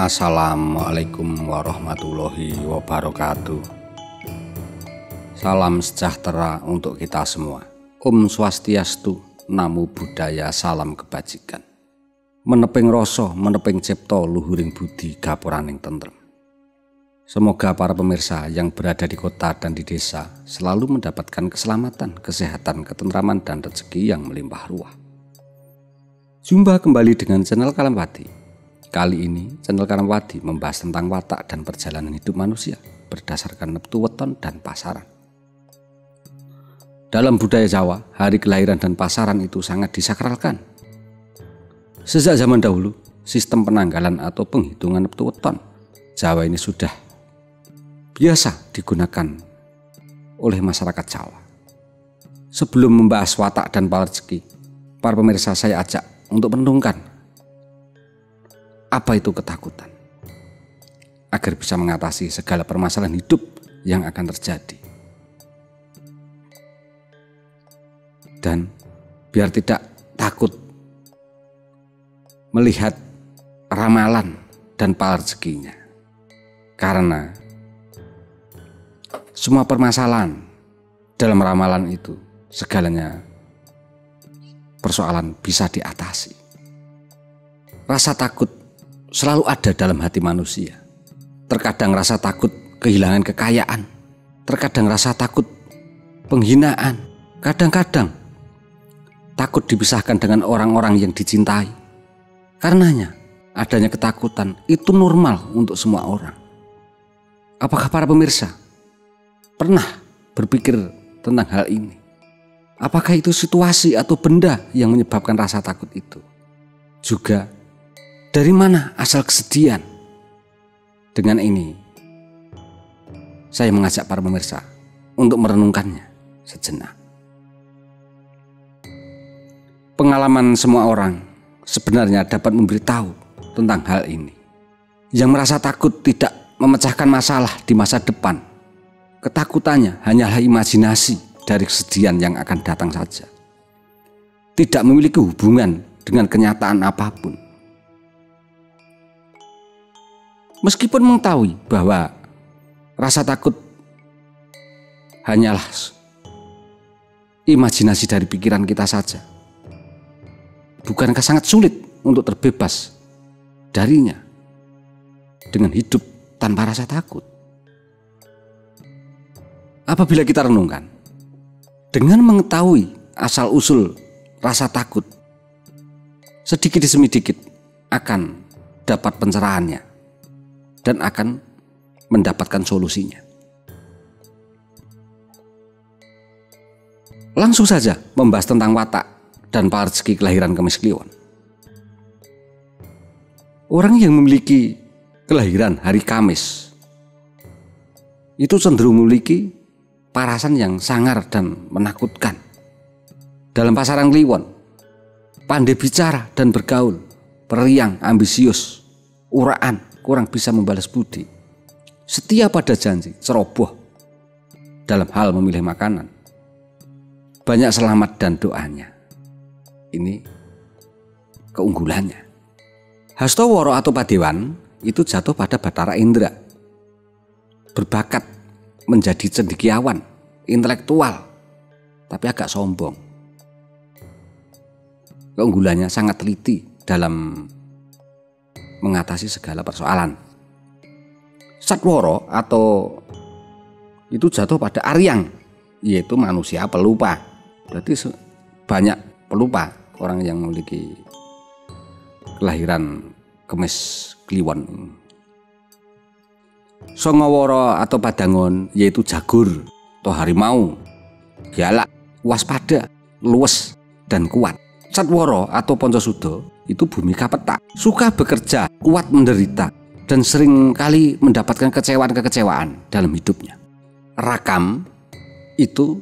Assalamualaikum warahmatullahi wabarakatuh. Salam sejahtera untuk kita semua. Om Swastiastu, Namo Buddhaya, salam kebajikan. Meneping rasa, meneping cipta, luhuring budi, gapuraning tentrem. Semoga para pemirsa yang berada di kota dan di desa selalu mendapatkan keselamatan, kesehatan, ketentraman, dan rezeki yang melimpah ruah. Jumpa kembali dengan channel Kalamwati. Kali ini channel Kalamwati membahas tentang watak dan perjalanan hidup manusia berdasarkan neptu weton dan pasaran. Dalam budaya Jawa, hari kelahiran dan pasaran itu sangat disakralkan. Sejak zaman dahulu, sistem penanggalan atau penghitungan neptu weton Jawa ini sudah biasa digunakan oleh masyarakat Jawa. Sebelum membahas watak dan rezeki, para pemirsa saya ajak untuk merenungkan apa itu ketakutan, agar bisa mengatasi segala permasalahan hidup yang akan terjadi. Dan biar tidak takut melihat ramalan dan rezekinya. Karena semua permasalahan dalam ramalan itu, segalanya persoalan bisa diatasi. Rasa takut selalu ada dalam hati manusia. Terkadang rasa takut kehilangan kekayaan, terkadang rasa takut penghinaan, kadang-kadang takut dipisahkan dengan orang-orang yang dicintai. Karenanya adanya ketakutan itu normal untuk semua orang. Apakah para pemirsa pernah berpikir tentang hal ini? Apakah itu situasi atau benda yang menyebabkan rasa takut itu? Juga dari mana asal kesedihan? Dengan ini, saya mengajak para pemirsa untuk merenungkannya sejenak. Pengalaman semua orang sebenarnya dapat memberitahu tentang hal ini. Yang merasa takut tidak memecahkan masalah di masa depan. Ketakutannya hanyalah imajinasi dari kesedihan yang akan datang saja. Tidak memiliki hubungan dengan kenyataan apapun. Meskipun mengetahui bahwa rasa takut hanyalah imajinasi dari pikiran kita saja, bukankah sangat sulit untuk terbebas darinya dengan hidup tanpa rasa takut? Apabila kita renungkan, dengan mengetahui asal-usul rasa takut, sedikit demi sedikit akan dapat pencerahannya dan akan mendapatkan solusinya. Langsung saja membahas tentang watak dan rezeki kelahiran Kemis Kliwon. Orang yang memiliki kelahiran hari Kamis itu cenderung memiliki parasan yang sangar dan menakutkan. Dalam pasaran Kliwon, pandai bicara dan bergaul, periang, ambisius, uraan, kurang bisa membalas budi, setia pada janji, ceroboh dalam hal memilih makanan, banyak selamat dan doanya. Ini keunggulannya. Hastawara atau Padewan itu jatuh pada Bathara Indra, berbakat menjadi cendekiawan, intelektual, tapi agak sombong. Keunggulannya sangat teliti dalam mengatasi segala persoalan. Satwara atau itu jatuh pada Aryang, yaitu manusia pelupa. Berarti banyak pelupa orang yang memiliki kelahiran Kemis Kliwon. Songowara atau Padangon, yaitu jagur atau harimau, galak, waspada, luwes, dan kuat. Satwara atau Poncosudha itu Bhumika Petak, suka bekerja, kuat menderita, dan sering kali mendapatkan kekecewaan dalam hidupnya. Rakam itu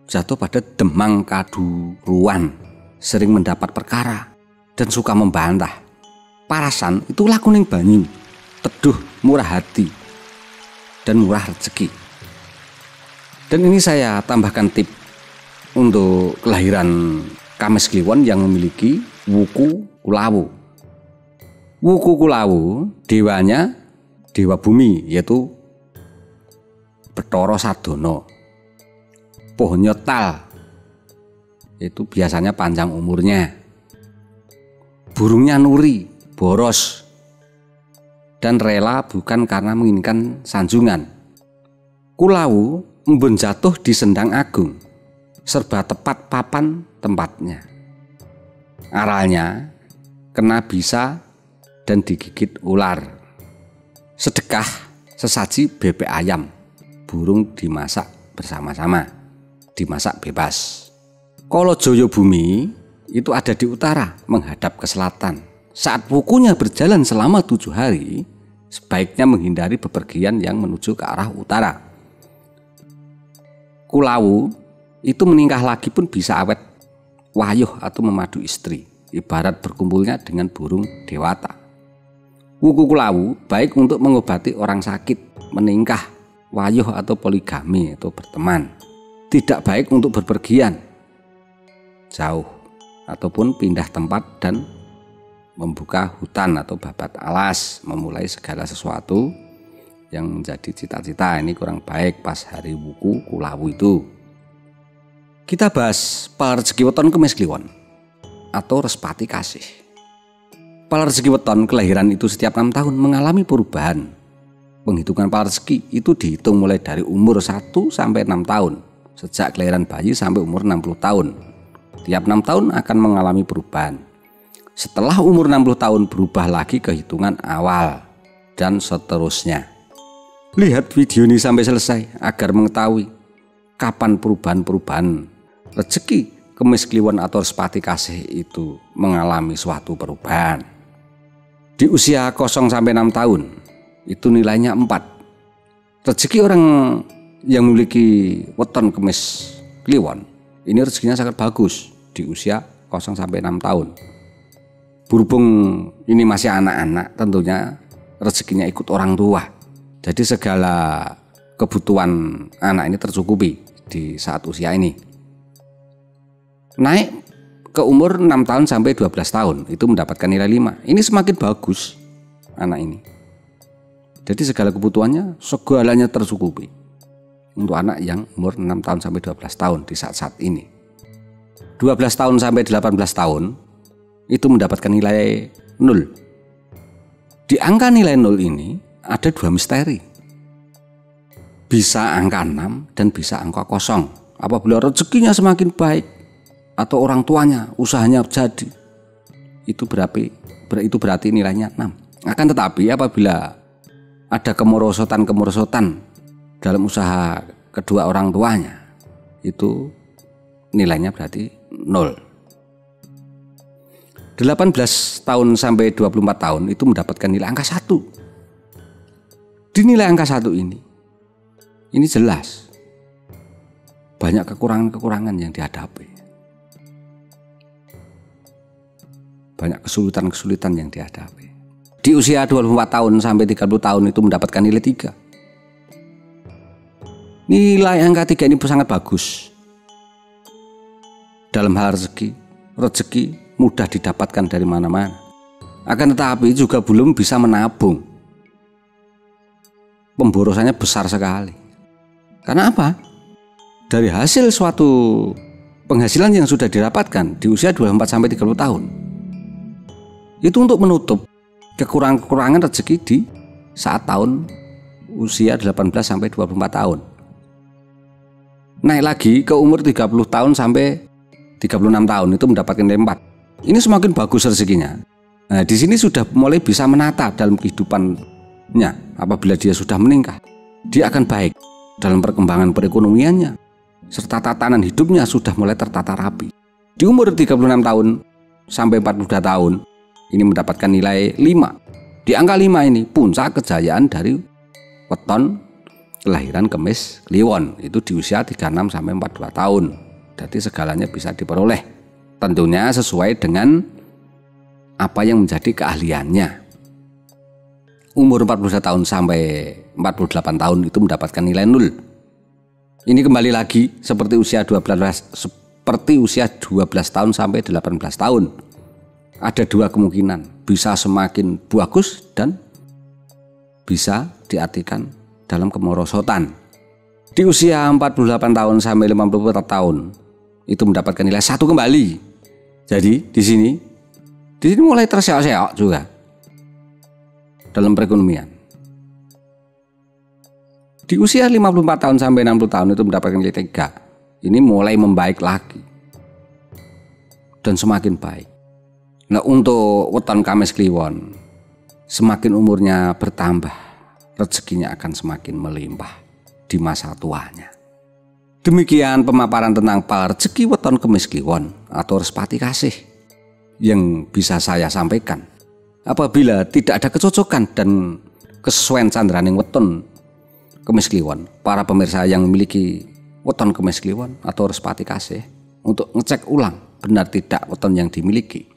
jatuh pada Demang Kaduruan, sering mendapat perkara dan suka membantah. Parasan itu lakuning banyu, teduh, murah hati, dan murah rezeki. Dan ini saya tambahkan tip untuk kelahiran Kamis Kliwon yang memiliki wuku Kulawu. Wuku Kulawu dewanya dewa bumi, yaitu Bathara Sadana. Pohonnya tal, itu biasanya panjang umurnya. Burungnya nuri, boros, dan rela bukan karena menginginkan sanjungan. Kulawu embun jatuh di sendang agung, serba tepat papan tempatnya. Aralnya kena bisa dan digigit ular. Sedekah sesaji bebek ayam, burung dimasak bersama-sama, dimasak bebas. Kala Jaya Bumi itu ada di utara menghadap ke selatan. Saat wukunya berjalan selama 7 hari, sebaiknya menghindari bepergian yang menuju ke arah utara. Kulawu itu meningkah lagi pun bisa awet wayuh atau memadu istri, ibarat berkumpulnya dengan burung dewata. Wuku Kulawu baik untuk mengobati orang sakit, meningkah, wayuh atau poligami atau berteman. Tidak baik untuk berpergian jauh ataupun pindah tempat dan membuka hutan atau babat alas, memulai segala sesuatu yang menjadi cita-cita. Ini kurang baik pas hari Wuku Kulawu itu. Kita bahas Pala Rejeki Weton Kemis Kliwon atau Respati Kasih. Pala Rejeki Weton kelahiran itu setiap 6 tahun mengalami perubahan. Penghitungan pala rezeki itu dihitung mulai dari umur 1 sampai 6 tahun, sejak kelahiran bayi sampai umur 60 tahun. Tiap 6 tahun akan mengalami perubahan. Setelah umur 60 tahun berubah lagi ke hitungan awal dan seterusnya. Lihat video ini sampai selesai agar mengetahui kapan perubahan-perubahan rezeki Kemis Kliwon atau Respati Kasih itu mengalami suatu perubahan. Di usia 0 sampai 6 tahun itu nilainya 4. Rezeki orang yang memiliki weton Kemis Kliwon ini rezekinya sangat bagus di usia 0 sampai 6 tahun. Berhubung ini masih anak-anak, tentunya rezekinya ikut orang tua. Jadi segala kebutuhan anak ini tercukupi di saat usia ini. Naik ke umur 6 tahun sampai 12 tahun itu mendapatkan nilai 5. Ini semakin bagus anak ini. Jadi segala kebutuhannya, segalanya tercukupi untuk anak yang umur 6 tahun sampai 12 tahun di saat-saat ini. 12 tahun sampai 18 tahun itu mendapatkan nilai 0. Di angka nilai 0 ini ada 2 misteri. Bisa angka 6 dan bisa angka 0. Apabila rezekinya semakin baik atau orang tuanya usahanya jadi, itu berarti nilainya 6. Akan tetapi apabila ada kemerosotan dalam usaha kedua orang tuanya, itu nilainya berarti 0. 18 tahun sampai 24 tahun itu mendapatkan nilai angka 1. Di nilai angka 1 ini jelas banyak kekurangan-kekurangan yang dihadapi. Banyak kesulitan-kesulitan yang dihadapi. Di usia 24 tahun sampai 30 tahun itu mendapatkan nilai 3. Nilai angka 3 ini sangat bagus. Dalam hal rezeki mudah didapatkan dari mana-mana. Akan tetapi juga belum bisa menabung. Pemborosannya besar sekali. Karena apa? Dari hasil suatu penghasilan yang sudah didapatkan di usia 24 sampai 30 tahun. Itu untuk menutup kekurangan-kekurangan rezeki di saat tahun usia 18 sampai 24 tahun. Naik lagi ke umur 30 tahun sampai 36 tahun itu mendapatkan nilai 4. Ini semakin bagus rezekinya. Nah, di sini sudah mulai bisa menata dalam kehidupannya. Apabila dia sudah menikah, dia akan baik dalam perkembangan perekonomiannya, serta tatanan hidupnya sudah mulai tertata rapi. Di umur 36 tahun sampai 42 tahun ini mendapatkan nilai 5. Di angka 5 ini puncak kejayaan dari weton kelahiran Kemis Kliwon itu di usia 36 sampai 42 tahun. Jadi segalanya bisa diperoleh. Tentunya sesuai dengan apa yang menjadi keahliannya. Umur 41 tahun sampai 48 tahun itu mendapatkan nilai 0. Ini kembali lagi seperti usia 12 tahun sampai 18 tahun. ada dua kemungkinan, bisa semakin bagus dan bisa diartikan dalam kemerosotan. Di usia 48 tahun sampai 54 tahun itu mendapatkan nilai 1 kembali. Jadi di sini mulai terseok-seok juga dalam perekonomian. Di usia 54 tahun sampai 60 tahun itu mendapatkan nilai 3. Ini mulai membaik lagi dan semakin baik. Nah, untuk weton Kamis Kliwon, semakin umurnya bertambah, rezekinya akan semakin melimpah di masa tuanya. Demikian pemaparan tentang pal rezeki weton Kamis Kliwon atau Respati Kasih yang bisa saya sampaikan. Apabila tidak ada kecocokan dan kesesuaian candraning weton Kamis Kliwon, para pemirsa yang memiliki weton Kamis Kliwon atau Respati Kasih untuk ngecek ulang benar tidak weton yang dimiliki.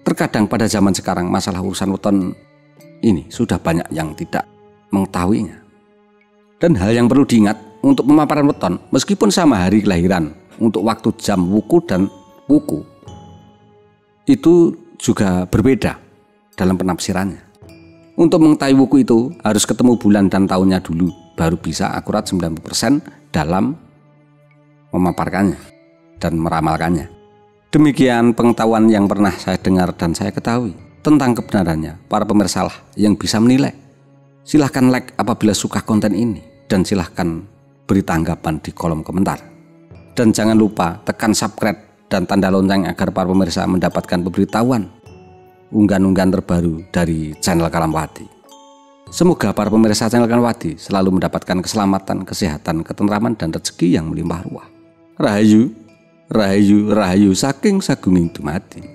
Terkadang pada zaman sekarang masalah urusan weton ini sudah banyak yang tidak mengetahuinya. Dan hal yang perlu diingat untuk pemaparan weton, meskipun sama hari kelahiran, untuk waktu jam wuku dan wuku itu juga berbeda dalam penafsirannya. Untuk mengetahui wuku itu harus ketemu bulan dan tahunnya dulu, baru bisa akurat 90% dalam memaparkannya dan meramalkannya. Demikian pengetahuan yang pernah saya dengar dan saya ketahui tentang kebenarannya. Para pemirsa lah yang bisa menilai. Silahkan like apabila suka konten ini dan silahkan beri tanggapan di kolom komentar. Dan jangan lupa tekan subscribe dan tanda lonceng agar para pemirsa mendapatkan pemberitahuan unggahan-unggahan terbaru dari channel Kalamwadi. Semoga para pemirsa channel Kalamwadi selalu mendapatkan keselamatan, kesehatan, ketentraman, dan rezeki yang melimpah ruah. Rahayu, rahayu, rahayu saking sagunging dumadi.